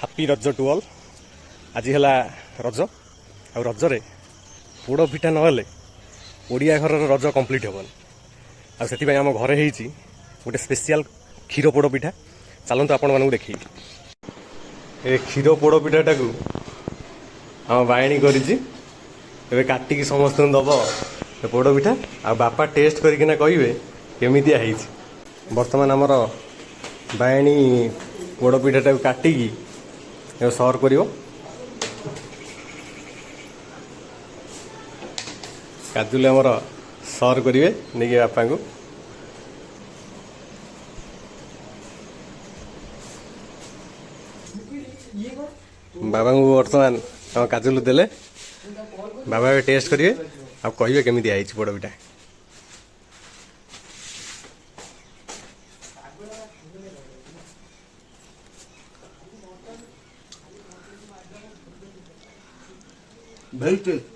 Happy Raja two all. ଆଜି ହେଲା ରଜ, ଆଉ ରଜରେ ପୋଡ଼ ପିଠା ନହେଲେ ଓଡ଼ିଆ ଘରର ରଜ କମ୍ପ୍ଲିଟ୍ ହେବନି। ଆଉ ସେଥିପାଇଁ ଆମ ଘରେ ହେଇଛି ଗୋଟେ ସ୍ପେଶିଆଲ୍ କ୍ଷୀର ପୋଡ଼ ପିଠା। ଚାଲନ୍ତୁ ଆପଣମାନଙ୍କୁ ଦେଖେଇବି। ଏ କ୍ଷୀର ପୋଡ଼ ପିଠାଟାକୁ ଆମ ବାଇଣୀ କରିଛି। ଏବେ କାଟିକି ସମସ୍ତଙ୍କୁ ଦେବ ଏ ପୋଡ଼ ପିଠା, ଆଉ ବାପା ଟେଷ୍ଟ କରିକିନା କହିବେ କେମିତିଆ ହେଇଛି। ବର୍ତ୍ତମାନ ଆମର ବାଇଣୀ ପୋଡ଼ ପିଠାଟାକୁ କାଟିକି ସର୍ଭ କରିବ। କାଜୁଲି ଆମର ସର୍ଭ କରିବେ ନେଇକି ବାପାଙ୍କୁ। ବାବାଙ୍କୁ ବର୍ତ୍ତମାନ ଆମ କାଜୁଲି ଦେଲେ, ବାବା ଏବେ ଟେଷ୍ଟ କରିବେ ଆଉ କହିବେ କେମିତି ହେଇଛି ପୋଡ଼ ପିଠା। Very good.